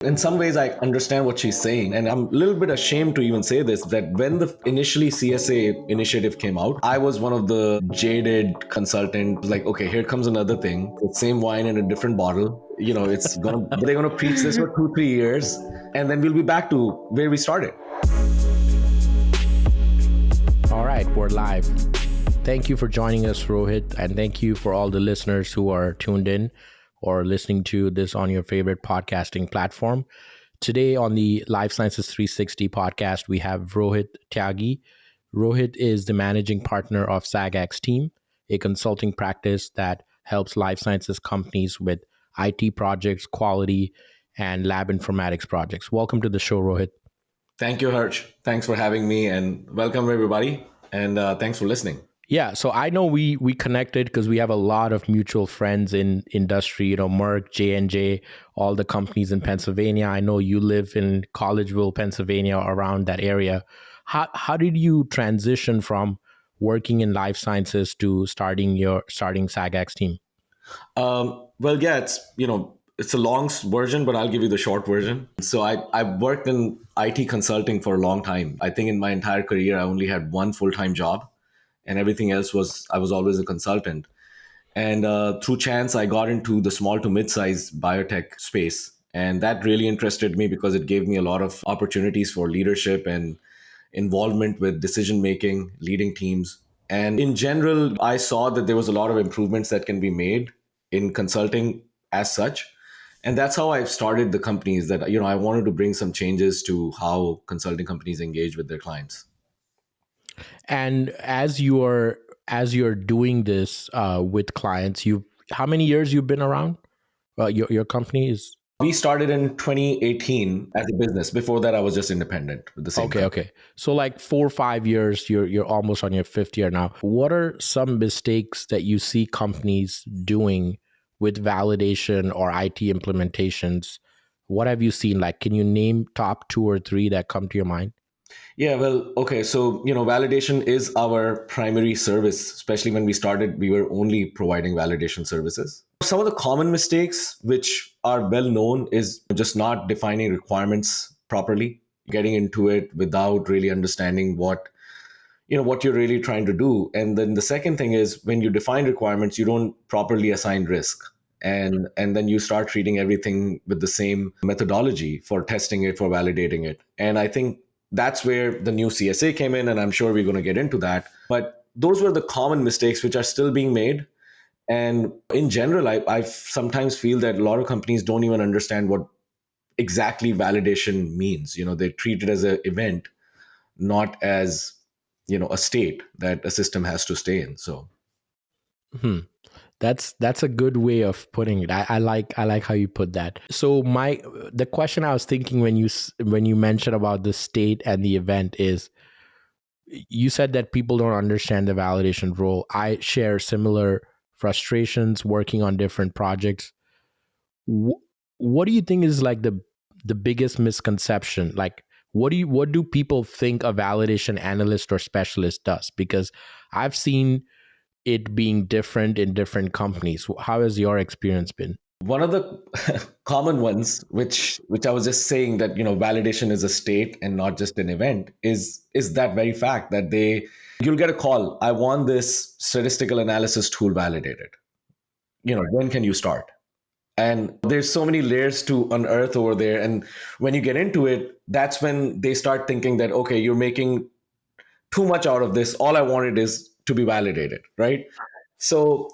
In some ways, I understand what she's saying. And I'm a little bit ashamed to even say this, that when the initially CSA initiative came out, I was one of the jaded consultants, like, okay, here comes another thing, the same wine in a different bottle. They're going to preach this for 2, 3 years, and then we'll be back to where we started. All right, we're live. Thank you for joining us, Rohit, and thank you for all the listeners who are tuned in or listening to this on your favorite podcasting platform. Today on the Life Sciences 360 podcast, we have Rohit Tyagi. Rohit is the managing partner of Sagax Team, a consulting practice that helps life sciences companies with IT projects, quality, and lab informatics projects. Welcome to the show, Rohit. Thank you, Harsh. Thanks for having me, and welcome everybody. And thanks for listening. Yeah, so I know we connected because we have a lot of mutual friends in industry, Merck, J&J, all the companies in Pennsylvania. I know you live in Collegeville, Pennsylvania, around that area. How did you transition from working in life sciences to starting Sagax Team? Well, yeah, it's a long version, but I'll give you the short version. So I worked in IT consulting for a long time. I think in my entire career, I only had one full-time job, and everything else I was always a consultant. And through chance, I got into the small to mid-sized biotech space. And that really interested me because it gave me a lot of opportunities for leadership and involvement with decision making, leading teams. And in general, I saw that there was a lot of improvements that can be made in consulting as such. And that's how I started the companies that, I wanted to bring some changes to how consulting companies engage with their clients. And as you're doing this with clients, how many years you've been around? Your company is. We started in 2018 as a business. Before that, I was just independent with the same. Okay. So like 4 or 5 years, you're almost on your fifth year now. What are some mistakes that you see companies doing with validation or IT implementations? What have you seen? Like, can you name top 2 or 3 that come to your mind? Yeah, well, okay. So, validation is our primary service. Especially when we started, we were only providing validation services. Some of the common mistakes, which are well known, is just not defining requirements properly, getting into it without really understanding what you're really trying to do. And then the second thing is, when you define requirements, you don't properly assign risk. And then you start treating everything with the same methodology for testing it, for validating it. And I think that's where the new CSA came in, and I'm sure we're going to get into that. But those were the common mistakes which are still being made. And in general, I sometimes feel that a lot of companies don't even understand what exactly validation means. They treat it as an event, not as, a state that a system has to stay in. So. That's a good way of putting it. I like how you put that. So the question I was thinking when you mentioned about the state and the event is, you said that people don't understand the validation role. I share similar frustrations working on different projects. What do you think is like the biggest misconception? Like, what do people think a validation analyst or specialist does? Because I've seen it being different in different companies. How has your experience been? One of the common ones, which I was just saying, that validation is a state and not just an event, is that very fact that you'll get a call. I want this statistical analysis tool validated. When can you start? And there's so many layers to unearth over there. And when you get into it, that's when they start thinking that, okay, you're making too much out of this. All I wanted is to be validated, right? So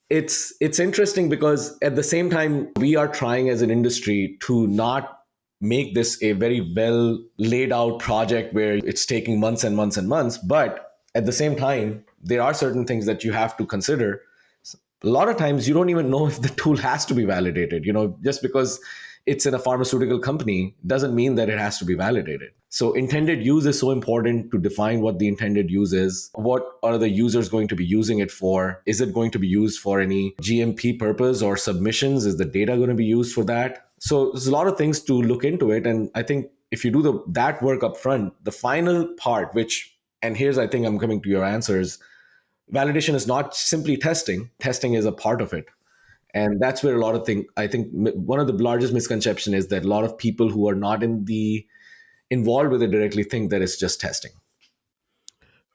it's interesting because at the same time, we are trying as an industry to not make this a very well laid out project where it's taking months and months and months. But at the same time, there are certain things that you have to consider. A lot of times you don't even know if the tool has to be validated. Just because it's in a pharmaceutical company doesn't mean that it has to be validated. So intended use is so important to define what the intended use is. What are the users going to be using it for? Is it going to be used for any GMP purpose or submissions? Is the data going to be used for that? So there's a lot of things to look into it. And I think if you do that work up front, the final part, and here's, I think I'm coming to your answers, validation is not simply testing. Testing is a part of it. And that's where a lot of things, I think one of the largest misconception is that a lot of people who are not involved with it directly think that it's just testing.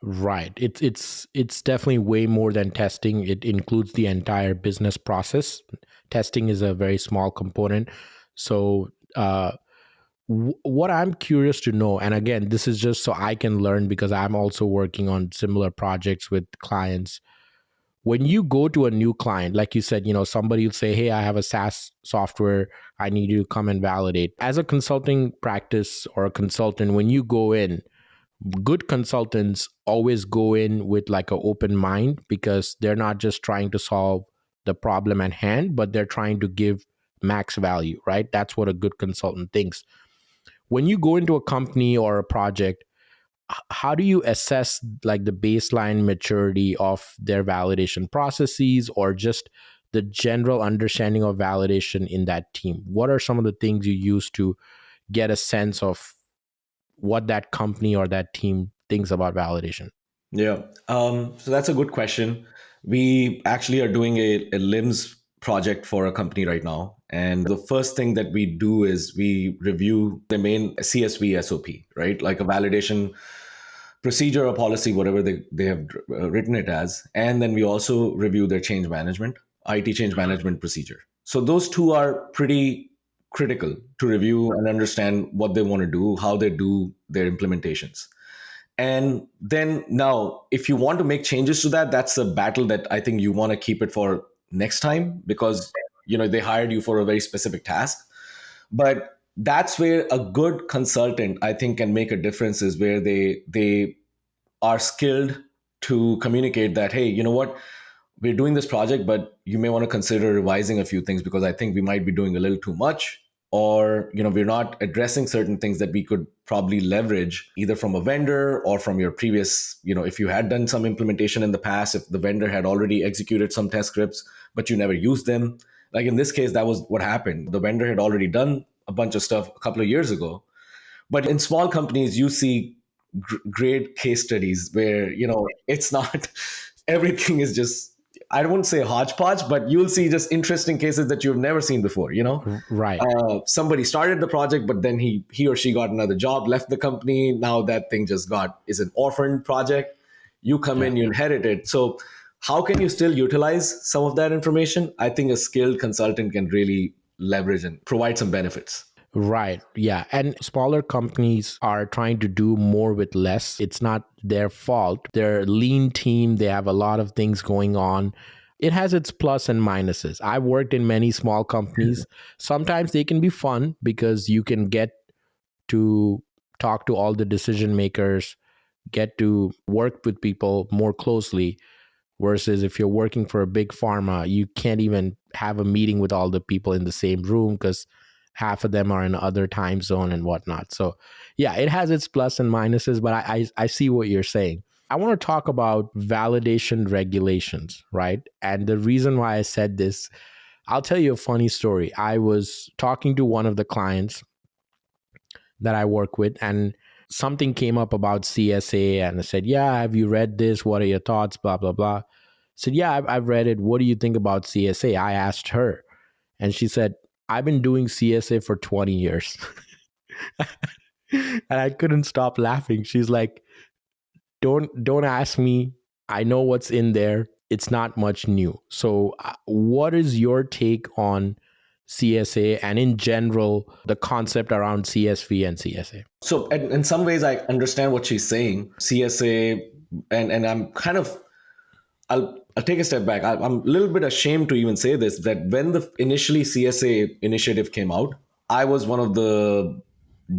Right. It's definitely way more than testing. It includes the entire business process. Testing is a very small component. So what I'm curious to know, and again, this is just so I can learn because I'm also working on similar projects with clients. When you go to a new client, like you said, somebody will say, hey, I have a SaaS software, I need you to come and validate. As a consulting practice or a consultant, when you go in, good consultants always go in with like an open mind because they're not just trying to solve the problem at hand, but they're trying to give max value, right? That's what a good consultant thinks. When you go into a company or a project, how do you assess like the baseline maturity of their validation processes or just the general understanding of validation in that team? What are some of the things you use to get a sense of what that company or that team thinks about validation? Yeah. So that's a good question. We actually are doing a LIMS project for a company right now. And the first thing that we do is we review the main CSV SOP, right? Like a validation procedure or policy, whatever they have written it as. And then we also review their change management, IT change management procedure. So those two are pretty critical to review and understand what they want to do, how they do their implementations. And then now, if you want to make changes to that, that's a battle that I think you want to keep it for next time because they hired you for a very specific task. But that's where a good consultant, I think, can make a difference is where they are skilled to communicate that, hey, you know what, we're doing this project, but you may want to consider revising a few things because I think we might be doing a little too much, or we're not addressing certain things that we could probably leverage either from a vendor or from your previous, if you had done some implementation in the past, if the vendor had already executed some test scripts but you never used them. Like in this case, that was what happened. The vendor had already done a bunch of stuff a couple of years ago, but in small companies, you see great case studies where it's not everything is just, I wouldn't say hodgepodge, but you'll see just interesting cases that you've never seen before. Right. Somebody started the project, but then he or she got another job, left the company. Now that thing is an orphan project. You come Yeah. in, you inherit it. So how can you still utilize some of that information? I think a skilled consultant can really leverage and provide some benefits. Right. Yeah. And smaller companies are trying to do more with less. It's not their fault. They're a lean team. They have a lot of things going on. It has its plus and minuses. I've worked in many small companies. Sometimes they can be fun because you can get to talk to all the decision makers, get to work with people more closely. Versus if you're working for a big pharma, you can't even have a meeting with all the people in the same room because half of them are in other time zone and whatnot. So yeah, it has its plus and minuses, but I see what you're saying. I want to talk about validation regulations, right? And the reason why I said this, I'll tell you a funny story. I was talking to one of the clients that I work with, and something came up about CSA, and I said, yeah, have you read this? What are your thoughts? Blah, blah, blah. I said, yeah, I've read it. What do you think about CSA? I asked her, and she said, I've been doing CSA for 20 years. And I couldn't stop laughing. She's like, don't ask me. I know what's in there. It's not much new. So what is your take on CSA and in general the concept around CSV and CSA? So in some ways, I understand what she's saying. CSA, and I'm kind of, I'll take a step back. I'm a little bit ashamed to even say this, that when the initially CSA initiative came out, I was one of the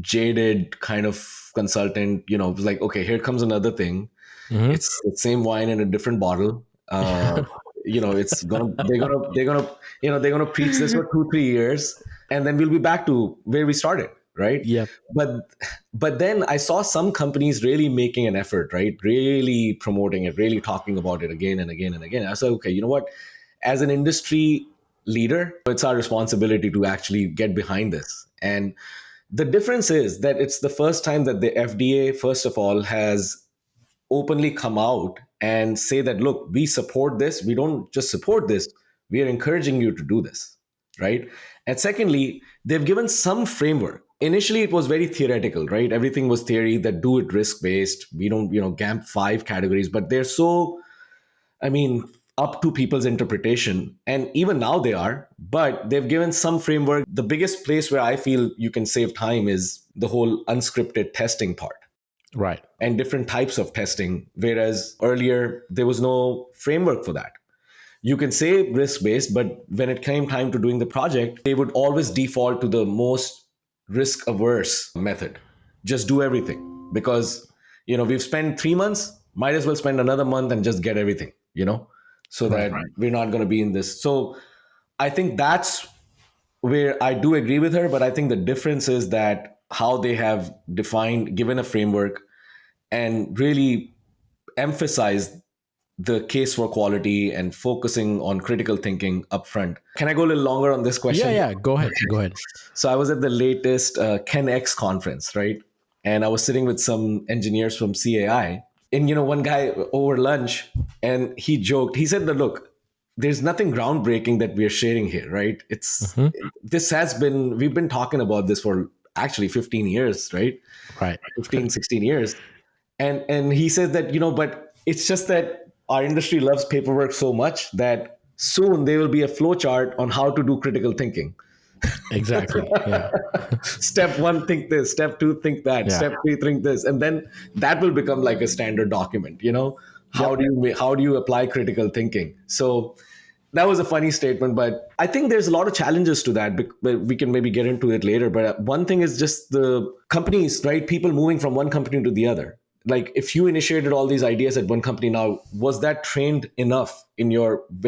jaded kind of consultant. It was like, okay, here comes another thing. Mm-hmm. It's the same wine in a different bottle. It's gonna they're gonna preach this for 2-3 years, and then we'll be back to where we started, right? Yep. But then I saw some companies really making an effort, right? Really promoting it, really talking about it again and again and again. I said, okay, you know what? As an industry leader, it's our responsibility to actually get behind this. And the difference is that it's the first time that the FDA, first of all, has openly come out and say that, look, we support this. We don't just support this, We are encouraging you to do this, right? And secondly, they've given some framework. Initially, it was very theoretical, right? Everything was theory, that do it risk based. We don't, GAMP 5 categories, but they're so, I mean, up to people's interpretation. And even now they are, but they've given some framework. The biggest place where I feel you can save time is the whole unscripted testing part Right. and different types of testing. Whereas earlier, there was no framework for that. You can say risk based, but when it came time to doing the project, they would always default to the most risk averse method. Just do everything because, we've spent 3 months, might as well spend another month and just get everything, so Right. that we're not going to be in this. So I think that's where I do agree with her, but I think the difference is that how they have defined, given a framework, and really emphasized the case for quality and focusing on critical thinking upfront. Can I go a little longer on this Yeah, question? yeah. Go ahead. Okay. Go ahead. So I was at the latest Ken X conference, right? And I was sitting with some engineers from CAI. And, one guy over lunch, and he joked, he said that, look, there's nothing groundbreaking that we're sharing here, right? Hmm. We've been talking about this for actually 15 years, right? Right. 15, 16 years. And he says that, but it's just that our industry loves paperwork so much that soon there will be a flow chart on how to do critical thinking. Exactly. Yeah. Step one, think this. Step two, think that. Yeah. Step three, think this, and then that will become like a standard document. How Yep. do you apply critical thinking? So that was a funny statement, but I think there's a lot of challenges to that. But we can maybe get into it later. But one thing is just the companies, right? People moving from one company to the other. Like if you initiated all these ideas at one company, now was that trained enough when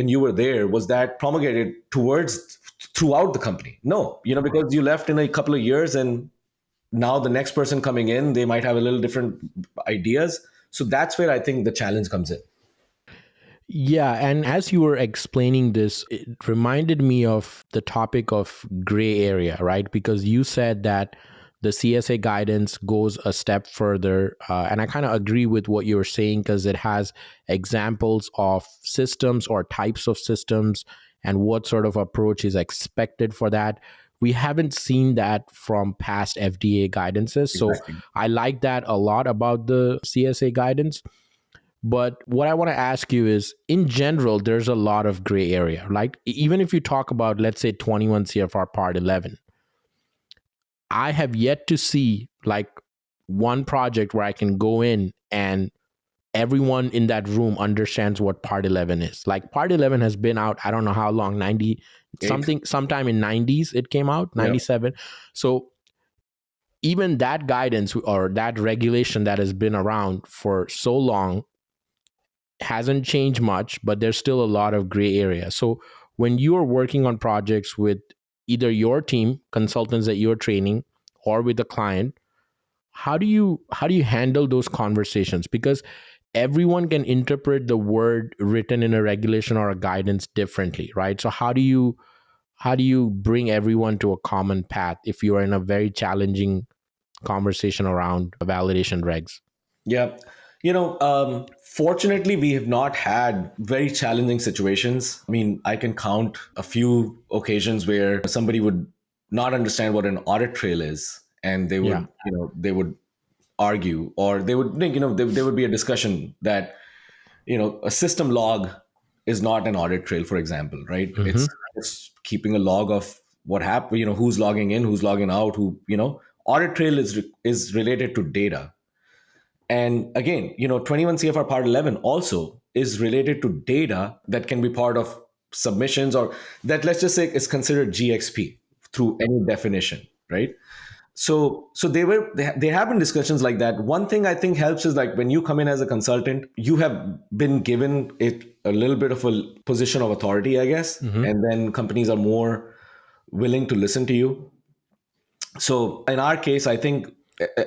you were there? Was that promulgated throughout the company? No, because you left in a couple of years, and now the next person coming in, they might have a little different ideas. So that's where I think the challenge comes in. Yeah, and as you were explaining this, it reminded me of the topic of gray area, right? Because you said that the CSA guidance goes a step further. And I kind of agree with what you were saying because it has examples of systems or types of systems and what sort of approach is expected for that. We haven't seen that from past FDA guidances. So Exactly. I like that a lot about the CSA guidance. But what I want to ask you is, in general, there's a lot of gray area. Like even if you talk about, let's say, 21 CFR Part 11, I have yet to see like one project where I can go in and everyone in that room understands what Part 11 is. Like Part 11 has been out, I don't know how long, 90 Eight. something, sometime in 90s it came out, Yeah. 97. So even that guidance or that regulation that has been around for so long hasn't changed much, but there's still a lot of gray area. So when you are working on projects with either your team, consultants that you're training, or with a client, how do you handle those conversations? Because everyone can interpret the word written in a regulation or a guidance differently, right? So how do you bring everyone to a common path if you are in a very challenging conversation around validation regs? Yeah. Fortunately, we have not had very challenging situations. I mean, I can count a few occasions where somebody would not understand what an audit trail is, and Yeah. they would argue, or they would think, there would be a discussion that, a system log is not an audit trail, for example, right? Hmm. It's keeping a log of what happened, who's logging in, who's logging out, audit trail is related to data. And again, 21 CFR Part 11 also is related to data that can be part of submissions, or that, let's just say, is considered GXP through any definition, right? So they have been discussions like that. One thing I think helps is like when you come in as a consultant, you have been given it a little bit of a position of authority, I guess, Hmm. and then companies are more willing to listen to you. So in our case, I think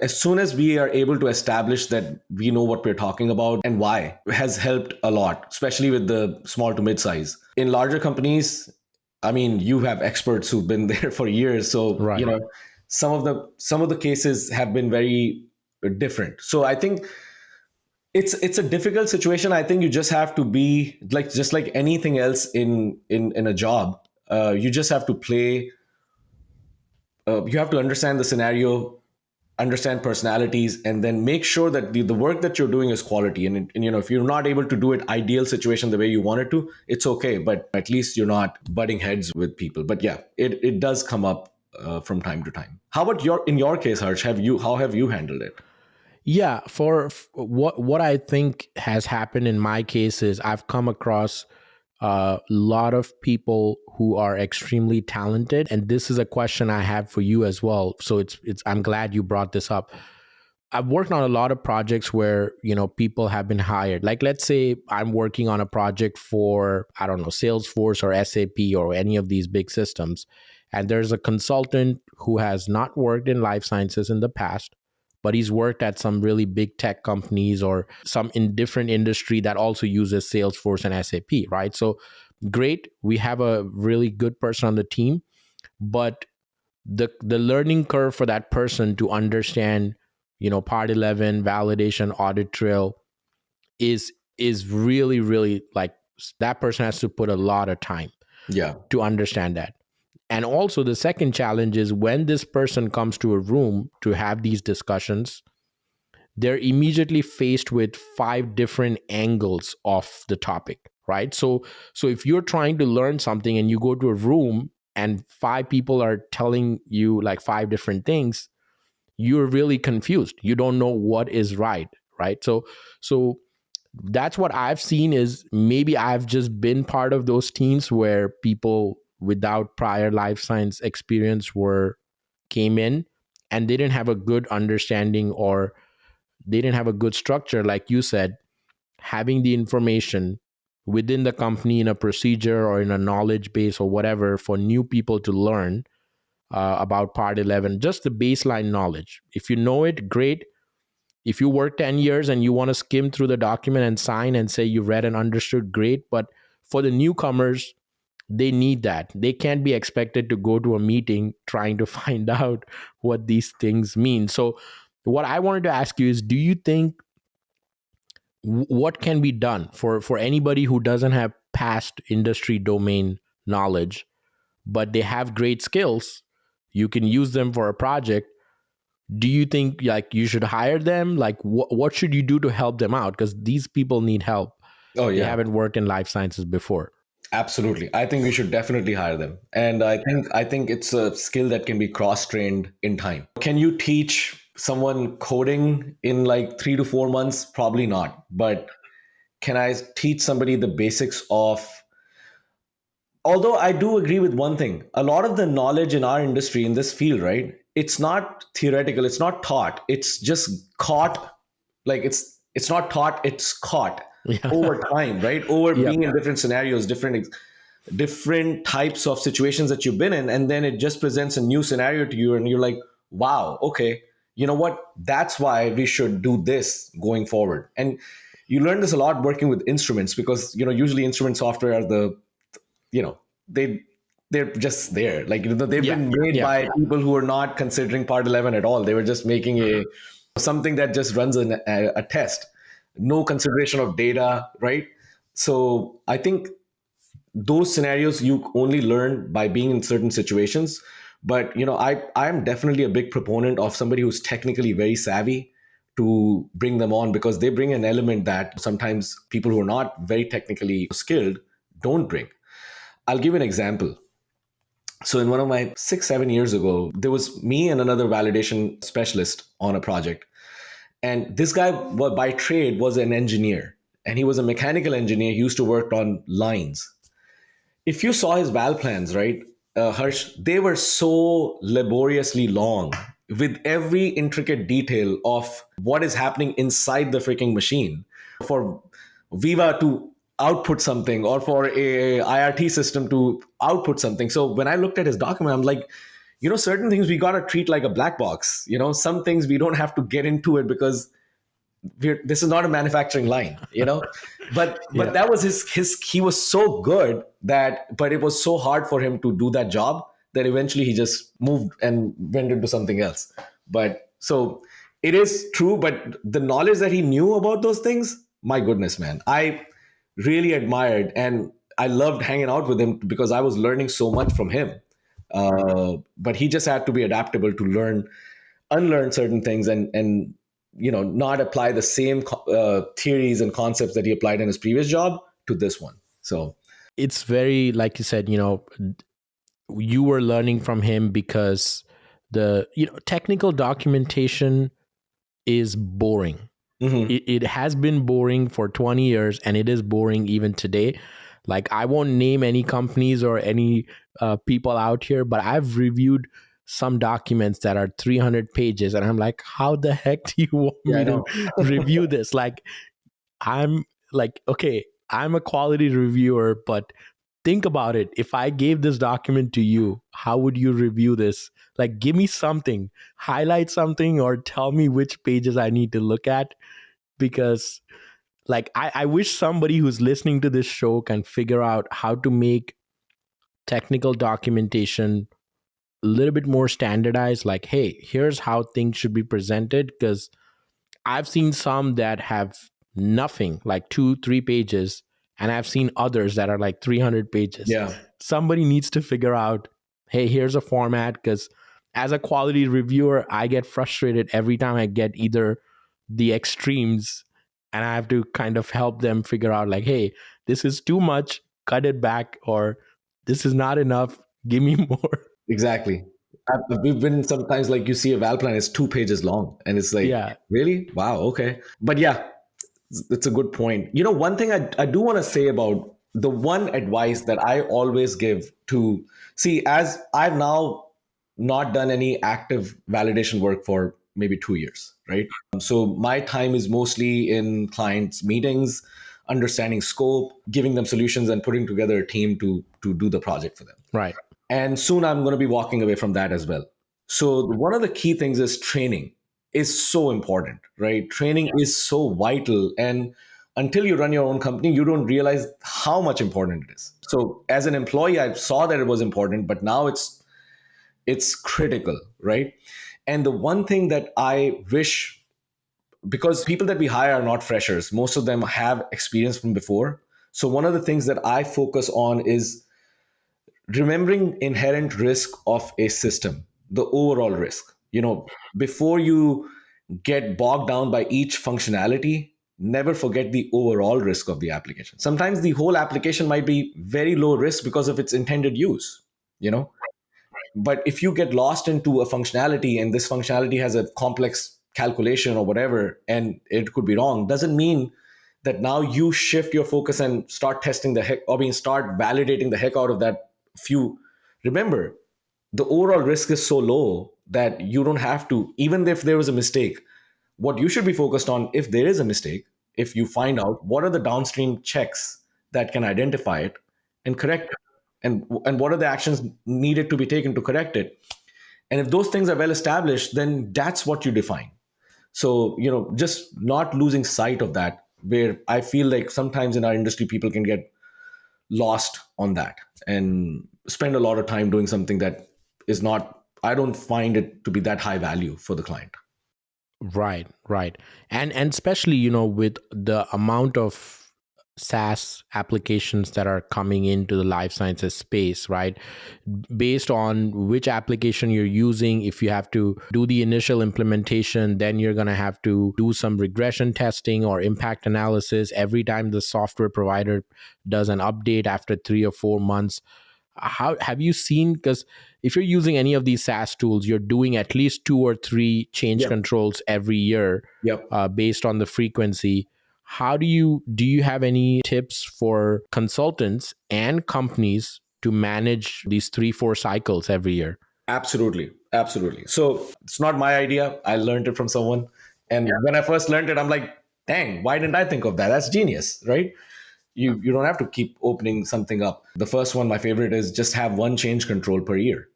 as soon as we are able to establish that we know what we're talking about and why, has helped a lot, especially with the small to mid size. In larger companies, I mean, you have experts who've been there for years, so Right. some of the cases have been very different. So I think It's a difficult situation. I think you just have to be like, just like anything else in a job. You just have to play. You have to understand the scenario, understand personalities, and then make sure that the work that you're doing is quality. And you know, if you're not able to do it ideal situation the way you want it to, it's okay. But at least you're not butting heads with people. But yeah, it does come up from time to time. How about in your case, Harsh? How have you handled it? Yeah, what I think has happened in my case is I've come across a lot of people who are extremely talented, and this is a question I have for you as well. So it's I'm glad you brought this up. I've worked on a lot of projects where, you know, people have been hired. Like, let's say I'm working on a project for, I don't know, Salesforce or SAP or any of these big systems. And there's a consultant who has not worked in life sciences in the past, but he's worked at some really big tech companies or some in different industry that also uses Salesforce and SAP, right? So great. We have a really good person on the team, but the learning curve for that person to understand, you know, part 11 validation audit trail is really really like, that person has to put a lot of time Yeah. to understand that. And also the second challenge is when this person comes to a room to have these discussions, they're immediately faced with five different angles of the topic, right? So if you're trying to learn something and you go to a room and five people are telling you like five different things, you're really confused. You don't know what is right, right? So that's what I've seen. Is maybe I've just been part of those teams where people without prior life science experience were came in and they didn't have a good understanding, or they didn't have a good structure, like you said, having the information within the company in a procedure or in a knowledge base or whatever for new people to learn about part 11, just the baseline knowledge. If you know it, great. If you work 10 years and you want to skim through the document and sign and say you read and understood, great. But for the newcomers, they need that. They can't be expected to go to a meeting trying to find out what these things mean. So what I wanted to ask you is, do you think what can be done for anybody who doesn't have past industry domain knowledge, but they have great skills, you can use them for a project? Do you think like you should hire them? Like what should you do to help them out? Because these people need help. Oh They yeah. haven't worked in life sciences before. Absolutely. I think we should definitely hire them. And I think it's a skill that can be cross-trained in time. Can you teach someone coding in like 3 to 4 months? Probably not. But can I teach somebody the basics of, although I do agree with one thing. A lot of the knowledge in our industry in this field, right? It's not theoretical, it's not taught. It's just caught, like it's not taught, it's caught Yeah. over time, right? Over Yep. being in different scenarios, different types of situations that you've been in, and then it just presents a new scenario to you and you're like, wow, okay, you know what, that's why we should do this going forward. And you learn this a lot working with instruments, because you know usually instrument software are the, you know, they they're just there, like, you know, they've Yeah. been made Yeah. by people who are not considering part 11 at all. They were just making a something that just runs a test, no consideration of data, right? So I think those scenarios you only learn by being in certain situations. But you know, I'm definitely a big proponent of somebody who's technically very savvy, to bring them on, because they bring an element that sometimes people who are not very technically skilled don't bring. I'll give you an example. So in one of my 6 7 years ago, there was me and another validation specialist on a project. And this guy by trade was an engineer, and he was a mechanical engineer. He used to work on lines. If you saw his val plans, right, Harsh, they were so laboriously long, with every intricate detail of what is happening inside the freaking machine for Viva to output something, or for a IRT system to output something. So when I looked at his document, I'm like, you know, certain things we got to treat like a black box. You know, some things we don't have to get into it, because this is not a manufacturing line, you know. But Yeah. that was his he was so good that, but it was so hard for him to do that job, that eventually he just moved and went into something else. But so It is true, but the knowledge that he knew about those things, my goodness, man, I really admired, and I loved hanging out with him because I was learning so much from him. But he just had to be adaptable to unlearn certain things, and not apply the same theories and concepts that he applied in his previous job to this one. So It's very, like you said, you were learning from him because the technical documentation is boring. mhm. It has been boring for 20 years, and it is boring even today. Like, I won't name any companies or any people out here, but I've reviewed some documents that are 300 pages, and I'm like, how the heck do you want Yeah, I me to know. review this? Like, I'm like, okay, I'm a quality reviewer, but think about it. If I gave this document to you, how would you review this? Like, give me something, highlight something, or tell me which pages I need to look at. Because, like, I wish somebody who's listening to this show can figure out how to make technical documentation a little bit more standardized. Like, hey, here's how things should be presented. Because I've seen some that have nothing, like 2, 3 pages, and I've seen others that are like 300 pages. Yeah, Somebody needs to figure out, hey, here's a format. Because as a quality reviewer, I get frustrated every time I get either the extremes, and I have to kind of help them figure out, like, hey, this is too much, cut it back, or this is not enough, give me more. exactly. We've been sometimes like you see a val plan is 2 pages long, and it's like, Yeah. really? Wow, okay. But yeah, it's a good point. One thing I do want to say about the one advice that I always give to see, as I've now not done any active validation work for maybe 2 years, right? So my time is mostly in clients' meetings, understanding scope, giving them solutions, and putting together a team to do the project for them. Right. And soon I'm going to be walking away from that as well. So one of the key things is training is so important, right? Training is so vital. And until you run your own company, you don't realize how much important it is. So as an employee, I saw that it was important, but now it's critical, right? And the one thing that I wish, because people that we hire are not freshers, most of them have experience from before. So one of the things that I focus on is remembering inherent risk of a system, the overall risk. Before you get bogged down by each functionality, never forget the overall risk of the application. Sometimes the whole application might be very low risk because of its intended use, you know but if you get lost into a functionality, and this functionality has a complex calculation or whatever, and it could be wrong, doesn't mean that now you shift your focus and start testing the heck, start validating the heck out of that few. Remember, the overall risk is so low that you don't have to, even if there was a mistake, what you should be focused on, if there is a mistake, if you find out, what are the downstream checks that can identify it and correct it, and what are the actions needed to be taken to correct it. And if those things are well established, then that's what you define. So just not losing sight of that, where I feel like sometimes in our industry people can get lost on that and spend a lot of time doing something that is not, I don't find it to be that high value for the client. Right, right. And especially, with the amount of SaaS applications that are coming into the life sciences space, right? Based on which application you're using, if you have to do the initial implementation, then you're going to have to do some regression testing or impact analysis every time the software provider does an update after 3 or 4 months. How have you seen? Because if you're using any of these SaaS tools, you're doing at least 2 or 3 change Yep. controls every year, Yep. based on the frequency. How do you have any tips for consultants and companies to manage these 3, 4 cycles every year? Absolutely. Absolutely. So it's not my idea. I learned it from someone. And when I first learned it, I'm like, dang, why didn't I think of that? That's genius, right? You don't have to keep opening something up. The first one, my favorite, is just have one change control per year,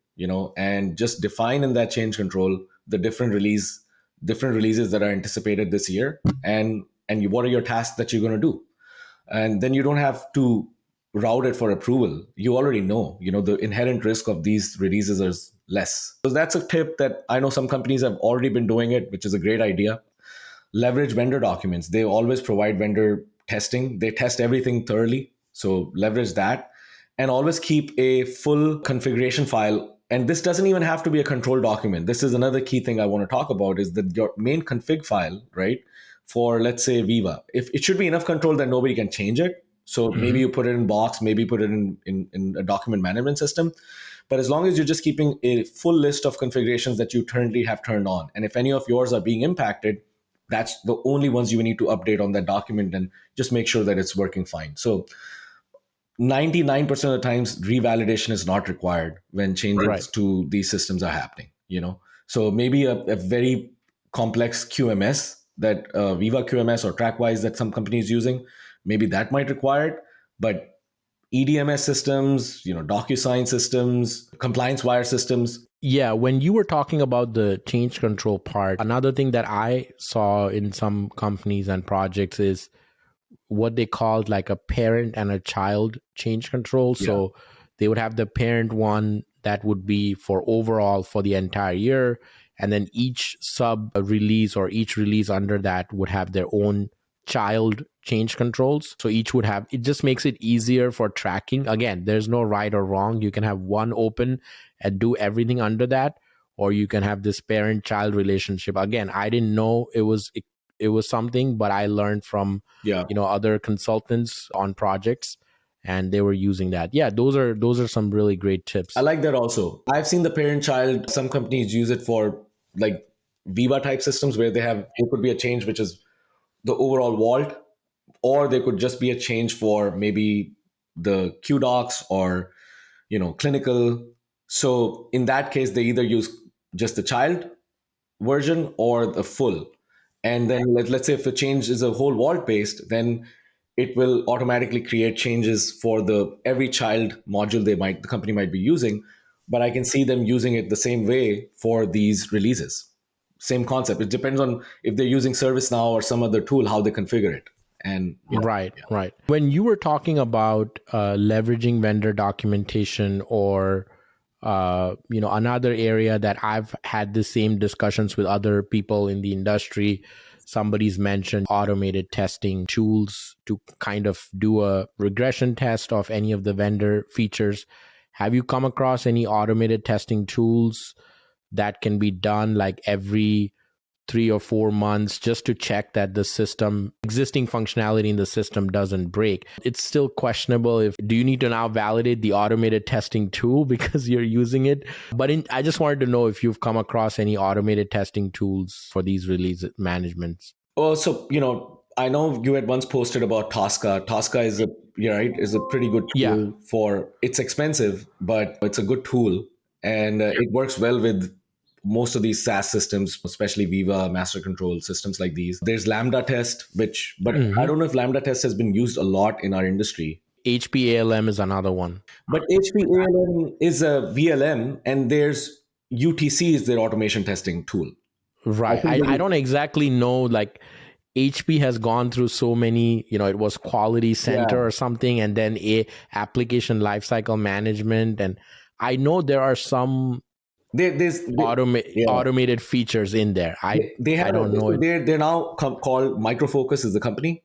and just define in that change control the different releases that are anticipated this year, and what are your tasks that you're going to do. And then you don't have to route it for approval. You already know the inherent risk of these releases less. So that's a tip that I know some companies have already been doing it, which is a great idea. Leverage vendor documents. They always provide vendor testing. They test everything thoroughly. So leverage that and always keep a full configuration file. And this doesn't even have to be a control document. This is another key thing I want to talk about is that your main config file, right? For let's say Viva, if it should be enough control that nobody can change it. So maybe Mhm. you put it in box, maybe put it in a document management system. But as long as you're just keeping a full list of configurations that you currently have turned on, and if any of yours are being impacted, that's the only ones you need to update on that document and just make sure that it's working fine. So 99% of the times revalidation is not required when Right. changes to these systems are happening. So maybe a very complex QMS that Viva QMS or TrackWise that some companies using, maybe that might require it. But EDMS systems, DocuSign systems, compliance wire systems. Yeah, when you were talking about the change control part, another thing that I saw in some companies and projects is what they called like a parent and a child change control. Yeah. So they would have the parent one that would be for overall for the entire year. And then each sub release or each release under that would have their own child change controls. So each would have, it just makes it easier for tracking. Again, there's no right or wrong. You can have one open and do everything under that, or you can have this parent child relationship. Again, I didn't know it was something, but I learned from Yeah. other consultants on projects, and they were using that. Yeah, those are some really great I tips. like that also. I've seen the parent child, some companies use it for like Viva type systems where it could be a change which is the overall vault, or there could just be a change for maybe the Q docs or clinical. So in that case, they either use just the child version or the full. And then let's say if the change is a whole vault based, then it will automatically create changes for the every child module the company might be using. But I can see them using it the same way for these releases. Same concept. It depends on if they're using ServiceNow or some other tool, how they configure it. And yeah, Right, yeah. right. When you were talking about leveraging vendor documentation, or another area that I've had the same discussions with other people in the industry, somebody's mentioned automated testing tools to kind of do a regression test of any of the vendor features. Have you come across any automated testing tools that can be done like every 3 or 4 months just to check that the system existing functionality in the system doesn't break? It's still questionable if do you need to now validate the automated testing tool because you're using it. But I just wanted to know if you've come across any automated testing tools for these release managements. Oh, so I know you had once posted about Tosca. Tosca is is a pretty good Yeah. tool for. It's expensive, but it's a good tool, and it works well with most of these SaaS systems, especially Viva Master Control systems like these. There's Lambda Test, but I Hmm. don't know if Lambda Test has been used a lot in our industry. HPALM is another one. But HPALM is a VLM, and there's UTC is their automation testing tool. I Right. think I don't exactly know, like HP has gone through so many, it was quality center yeah, or something, and then a application lifecycle management. And I know there are some yeah. automated features in there. I They have I don't know so it. they're now called Micro Focus is the company,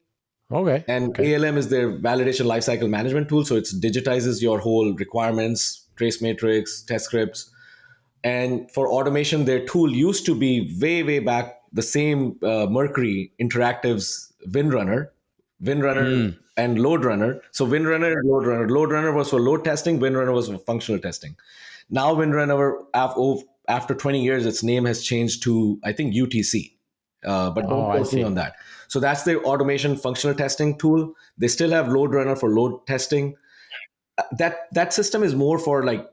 Okay. and Okay. ALM is their validation lifecycle management tool. So it digitizes your whole requirements, trace matrix, test scripts, and for automation, their tool used to be way back the same Mercury Interactive's WinRunner, Mm. and LoadRunner. So WinRunner and LoadRunner. LoadRunner was for load testing. WinRunner was for functional testing. Now WinRunner, after 20 years, its name has changed to I think UTC. But don't Oh, I quote me see. on that. So that's the automation functional testing tool. They still have LoadRunner for load testing. That system is more for like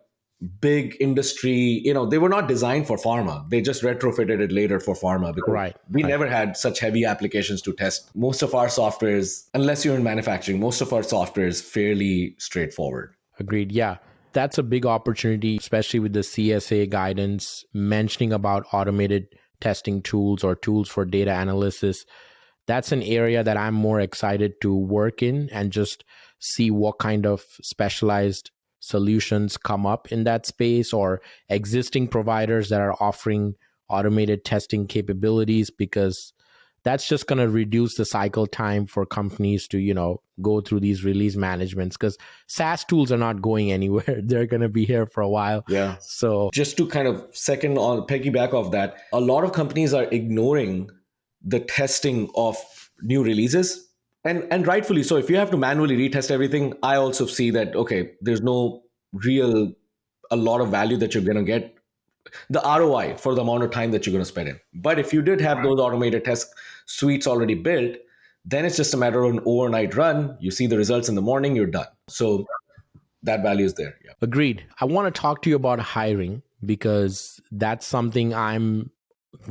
big industry. They were not designed for pharma. They just retrofitted it later for pharma because Right. we Right. never had such heavy applications to test. Most of our software is, unless you're in manufacturing, most of our software is fairly straightforward. Agreed. Yeah. That's a big opportunity, especially with the CSA guidance mentioning about automated testing tools or tools for data analysis. That's an area that I'm more excited to work in and just see what kind of specialized solutions come up in that space, or existing providers that are offering automated testing capabilities? Because that's just going to reduce the cycle time for companies to, go through these release managements, because SaaS tools are not going anywhere. They're going to be here for a while. Yeah. So Just to kind of second on piggyback of that, a lot of companies are ignoring the testing of new releases. And rightfully so. If you have to manually retest everything, I also see that, okay, there's no real a lot of value that you're going to get, the ROI for the amount of time that you're going to spend in. But if you did have those automated test suites already built, then it's just a matter of an overnight run. You see the results in the morning, you're done. So that value is there. Yeah. agreed. I want to talk to you about hiring, because that's something I'm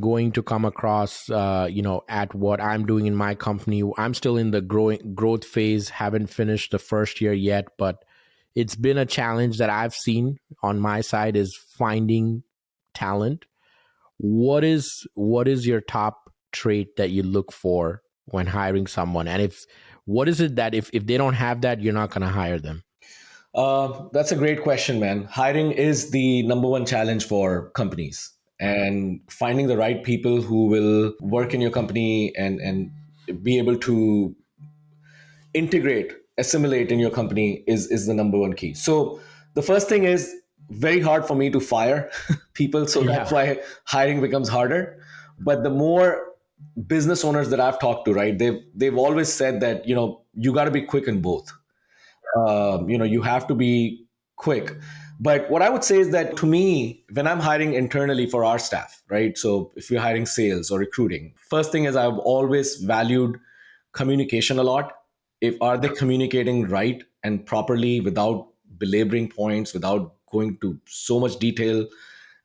going to come across, at what I'm doing in my company. I'm still in the growth phase, haven't finished the first year yet, but it's been a challenge that I've seen on my side, is finding talent. What is your top trait that you look for when hiring someone? And what is it that if they don't have that, you're not going to hire them? That's a great question, man. Hiring is the number one challenge for companies, and finding the right people who will work in your company and be able to integrate, assimilate in your company is the number one key. So the first thing is very hard for me to fire people. So Yeah. that's why hiring becomes harder. But the more business owners that I've talked to, right, they've always said that, you got to be quick in both. You have to be quick. But what I would say is that, to me, when I'm hiring internally for our staff, right? So if you're hiring sales or recruiting, first thing is I've always valued communication a lot. If are they communicating right and properly without belaboring points, without going to so much detail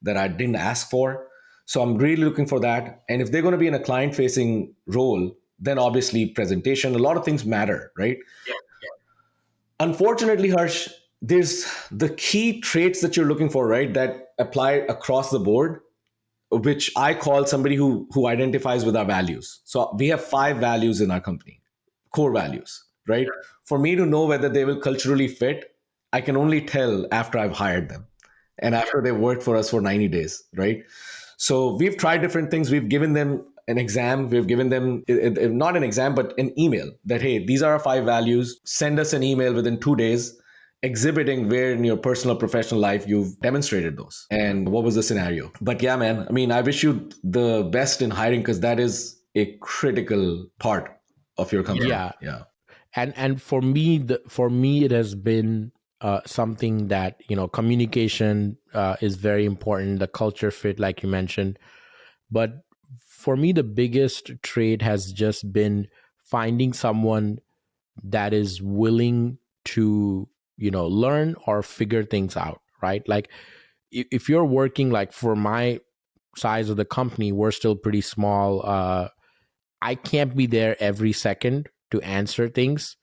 that I didn't ask for. So I'm really looking for that. And if they're going to be in a client facing role, then obviously presentation, a lot of things matter, right? Unfortunately, Harsh, there's the key traits that you're looking for, right? That apply across the board, which I call somebody who identifies with our values. So we have 5 values in our company, core values, right? For me to know whether they will culturally fit, I can only tell after I've hired them and after they worked for us for 90 days, right? So we've tried different things. We've given them an exam. We've given them not an exam, but an email that, hey, these are our 5 values. Send us an email within 2 days exhibiting where in your personal professional life you've demonstrated those and what was the scenario. But yeah, man, I mean, I wish you the best in hiring, because that is a critical part of your company. Yeah. Yeah. And for me it has been something that, communication is very important, the culture fit, like you mentioned. But for me, the biggest trait has just been finding someone that is willing to, learn or figure things out, right? Like if you're working, like for my size of the company, we're still pretty small. I can't be there every second to answer things,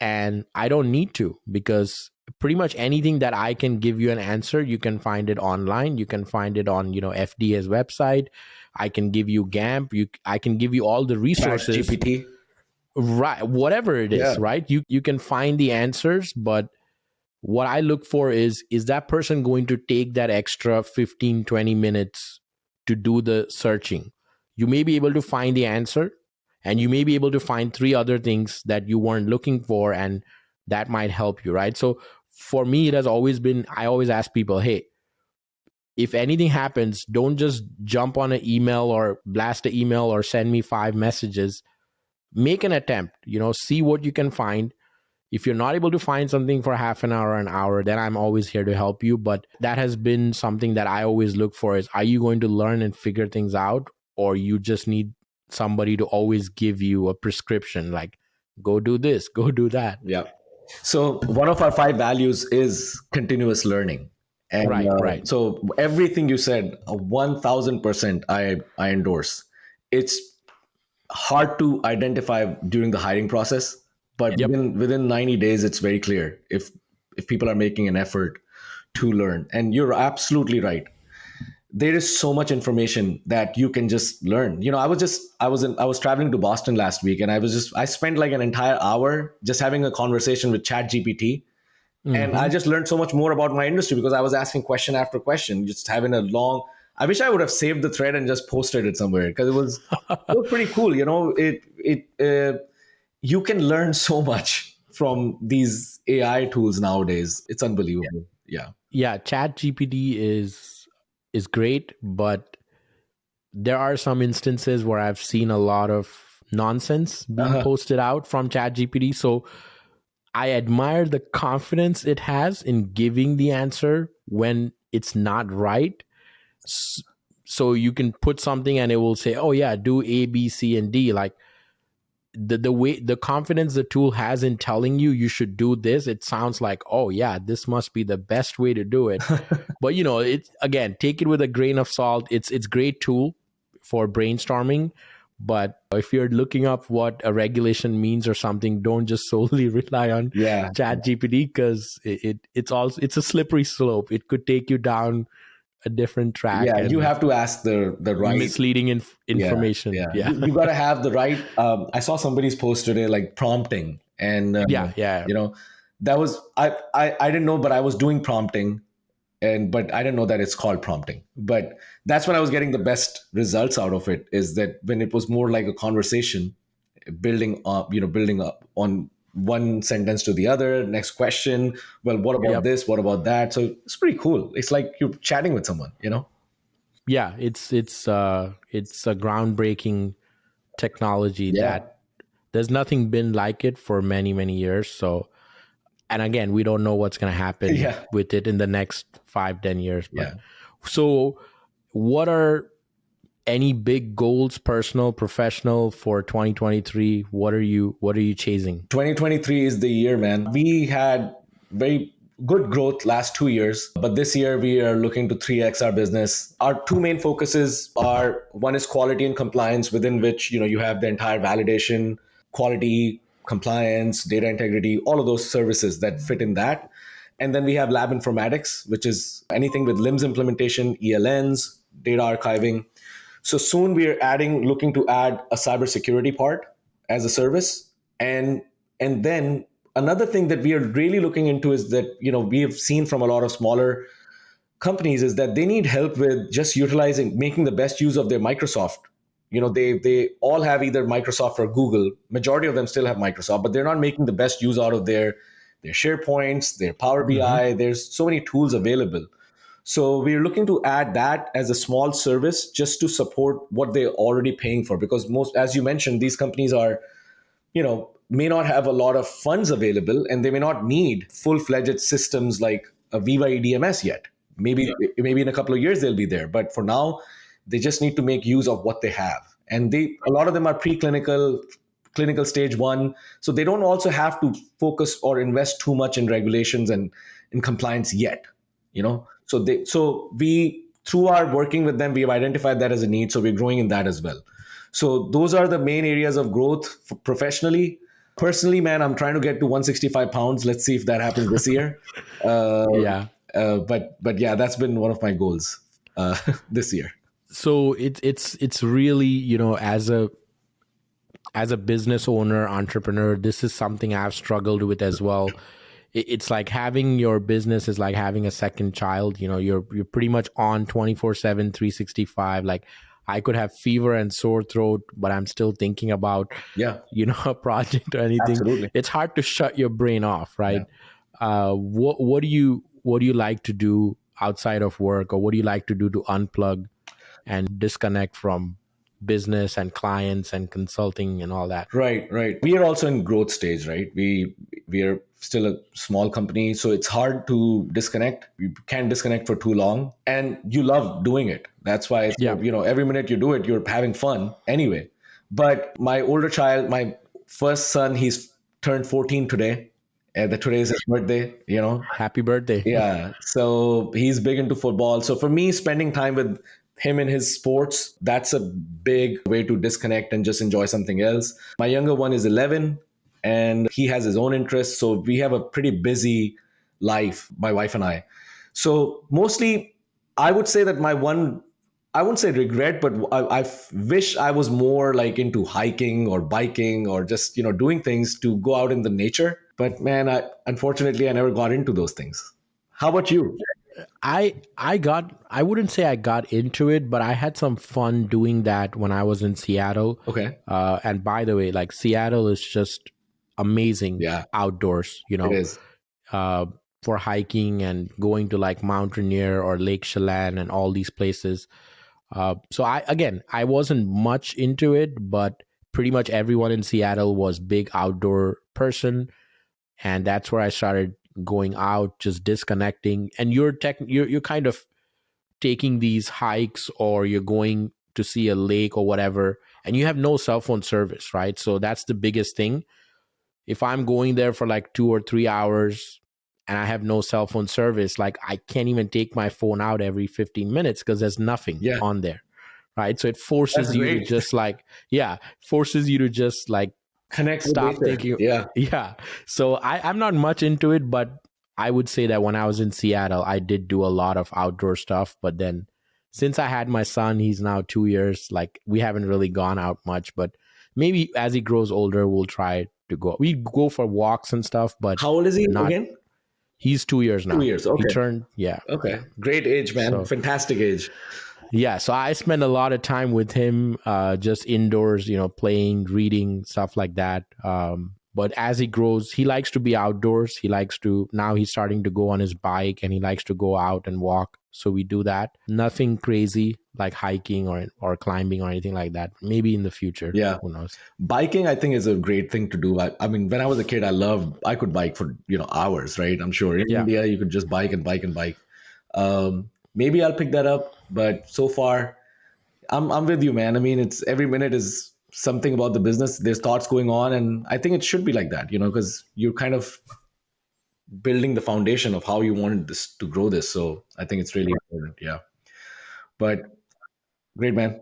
and I don't need to, because pretty much anything that I can give you an answer, you can find it online. You can find it on, FDA's website. I can give you GAMP. I can give you all the resources. GPT. Right, whatever it is, Yeah. right? You can find the answers, but what I look for is that person going to take that extra 15-20 minutes to do the searching? You may be able to find the answer, and you may be able to find 3 other things that you weren't looking for, and that might help you, right? So for me, it has always been, I always ask people, hey, if anything happens, don't just jump on an email or blast an email or send me 5 messages. Make an attempt, see what you can find. If you're not able to find something for half an hour or an hour, then I'm always here to help you. But that has been something that I always look for, is, are you going to learn and figure things out, or you just need somebody to always give you a prescription, like, go do this, go do that? Yeah. So one of our 5 values is continuous learning. And Right. so everything you said, 1000% I endorse. It's hard to identify during the hiring process, but Yep. within 90 days, it's very clear if people are making an effort to learn. And you're absolutely right. There is so much information that you can just learn. I was traveling to Boston last week, and I spent like an entire hour just having a conversation with Chat GPT, And I Hmm. just learned so much more about my industry because I was asking question after question, just having a long. I wish I would have saved the thread and just posted it somewhere because it was pretty cool. You can learn so much from these AI tools nowadays. It's unbelievable. Yeah. Yeah, Chat GPT is great, but there are some instances where I've seen a lot of nonsense being Uh-huh. posted out from Chat GPT. So I admire the confidence it has in giving the answer when it's not right. S- So you can put something and it will say, "Oh yeah, do A, B, C, and D." Like the way the confidence the tool has in telling you should do this, it sounds like, "Oh yeah, this must be the best way to do it." But it's, again, take it with a grain of salt. It's great tool for brainstorming, but if you're looking up what a regulation means or something, don't just solely rely on Yeah. Chat GPT, because it's a slippery slope. It could take you down a different track Yeah. You and have to ask the right. misleading Yeah, information. yeah. Yeah. You got to have the right. I saw somebody's post today, like prompting, and Yeah, yeah. you know, that was I didn't know, but I was doing prompting, and but I didn't know that it's called prompting. But that's when I was getting the best results out of it. Is that when it was more like a conversation, building up on one sentence to the other, next question. Well, what about Yep. this? What about that? So it's pretty cool. It's like you're chatting with someone. Yeah, it's a groundbreaking technology Yeah, that there's nothing been like it for many, many years. So, and again, we don't know what's going to happen yeah, with it in the next 5, 10 years. But yeah. so, what are any big goals, personal, professional, for 2023? What are you chasing? 2023 is the year, man. We had very good growth last 2 years, but this year we are looking to 3x our business. Our two main focuses are, one is quality and compliance, within which you have the entire validation, quality, compliance, data integrity, all of those services that fit in that. And then we have lab informatics, which is anything with LIMS implementation, ELNs, data archiving. So soon we are looking to add a cybersecurity part as a service. And then another thing that we are really looking into is that we have seen from a lot of smaller companies is that they need help with just making the best use of their Microsoft. They all have either Microsoft or Google. Majority of them still have Microsoft, but they're not making the best use out of their SharePoints, their Power Hmm. BI. There's so many tools available. So we're looking to add that as a small service just to support what they're already paying for, because most, as you mentioned, these companies are, may not have a lot of funds available, and they may not need full-fledged systems like a Viva EDMS yet. Maybe in a couple of years they'll be there, but for now they just need to make use of what they have. And a lot of them are preclinical, clinical stage 1, so they don't also have to focus or invest too much in regulations and in compliance yet. So we, through our working with them, we have identified that as a need, so we're growing in that as well. So those are the main areas of growth professionally. Personally, man, I'm trying to get to 165 pounds. Let's see if that happens this year. uh, Yeah. but yeah, that's been one of my goals this year. So it's really, as a business owner, entrepreneur, this is something I've struggled with as well. It's like having your business is like having a second child. You're pretty much on 24/7, 365. Like, I could have fever and sore throat, but I'm still thinking about, Yeah, a project or anything. absolutely. It's hard to shut your brain off, Yeah. right? What do you like to do outside of work, or what do you like to do to unplug and disconnect from business and clients and consulting and all that? Right, right. We are also in growth stage, right? We are still a small company, so it's hard to disconnect. You can't disconnect for too long, and you love doing it. That's why, Yeah. every minute you do it, you're having fun anyway. But my older child, my first son, he's turned 14 today, and today is his birthday. Happy birthday. Yeah. So he's big into football. So for me, spending time with him and his sports, that's a big way to disconnect and just enjoy something else. My younger one is 11 and he has his own interests. So we have a pretty busy life, my wife and I. So mostly, I would say that I wouldn't say regret, but I wish I was more like into hiking or biking or just, doing things to go out in the nature. But man, unfortunately I never got into those things. How about you? I wouldn't say I got into it, but I had some fun doing that when I was in Seattle. Okay. And by the way, like Seattle is just amazing Yeah, outdoors, it is. uh, for hiking and going to like Mount Rainier or Lake Chelan and all these places. So I wasn't much into it, but pretty much everyone in Seattle was big outdoor person, and that's where I started going out, just disconnecting. And you're kind of taking these hikes, or you're going to see a lake or whatever, and you have no cell phone service, right? So that's the biggest thing. If I'm going there for like 2 or 3 hours and I have no cell phone service, like I can't even take my phone out every 15 minutes because there's nothing Yeah, on there, right? So it that's forces you to great. just like, yeah, forces you to just like Connect with stop nature. thinking. Yeah, Yeah. So I'm not much into it, but I would say that when I was in Seattle, I did do a lot of outdoor stuff. But then since I had my son, he's now 2 years, like we haven't really gone out much, but maybe as he grows older, we'll try to go. We go for walks and stuff, but how old is he not, again? he's 2 years Two now. years He Okay. turned, yeah, yeah. Okay, great age, man. So Fantastic age. yeah, so I spend a lot of time with him, just indoors, playing, reading, stuff like that. But as he grows, he likes to be outdoors. He likes to, now he's starting to go on his bike and he likes to go out and walk. So we do that. Nothing crazy like hiking or climbing or anything like that. Maybe in the future, Yeah, who knows? biking I think is a great thing to do. I mean, when I was a kid, I could bike for hours, right? I'm sure in Yeah. India you could just bike and bike and bike. Maybe I'll pick that up, but so far I'm with you, man. I mean, it's every minute is something about the business. There's thoughts going on, and I think it should be like that, because you're kind of building the foundation of how you wanted this to grow this. So I think it's really important. Yeah, but great, man.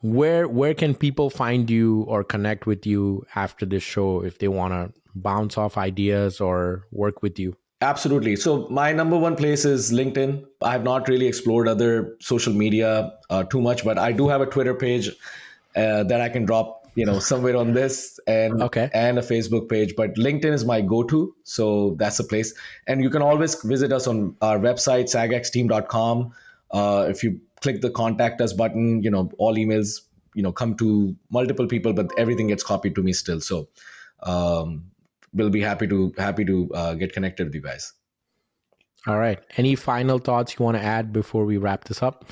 Where can people find you or connect with you after this show if they want to bounce off ideas or work with you? Absolutely. So my number one place is LinkedIn. I have not really explored other social media too much, but I do have a Twitter page that I can drop, somewhere on this, and Okay. and a Facebook page. But LinkedIn is my go-to, so that's the place. And you can always visit us on our website, sagaxteam.com. If you click the contact us button, all emails, come to multiple people, but everything gets copied to me still. So um, we'll be happy to get connected with you guys. All right. Any final thoughts you want to add before we wrap this up?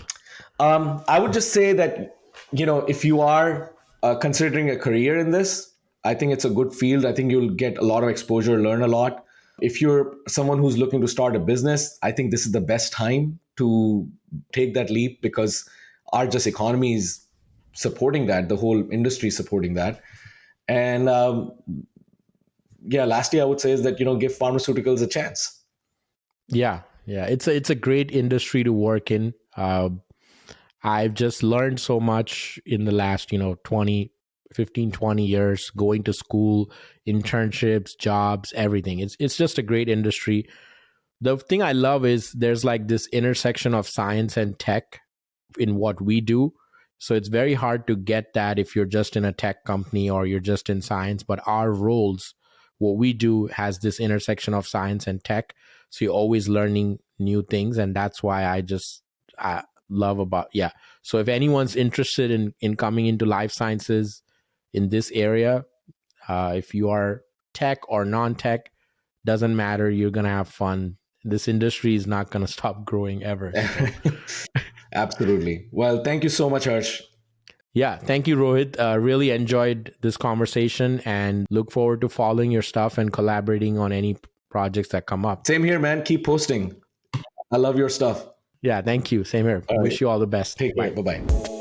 I would just say that if you are considering a career in this, I think it's a good field. I think you'll get a lot of exposure, learn a lot. If you're someone who's looking to start a business, I think this is the best time to take that leap, because our just economy is supporting that, the whole industry is supporting that. And yeah, lastly, I would say is that give pharmaceuticals a chance. Yeah. Yeah. It's a great industry to work in. I've just learned so much in the last, 20 years, going to school, internships, jobs, everything. It's just a great industry. The thing I love is there's like this intersection of science and tech in what we do. So it's very hard to get that if you're just in a tech company or you're just in science. But our roles, what we do, has this intersection of science and tech. So you're always learning new things. And that's why I love about, yeah. So if anyone's interested in coming into life sciences in this area, if you are tech or non-tech, doesn't matter, you're gonna have fun. This industry is not gonna stop growing ever. So Absolutely. Well, thank you so much, Harsh. yeah, thank you, Rohit. Really enjoyed this conversation and look forward to following your stuff and collaborating on any projects that come up. Same here, man. Keep posting. I love your stuff. Yeah, thank you. Same here. All right. Wish you all the best. Take care. Bye. Bye bye.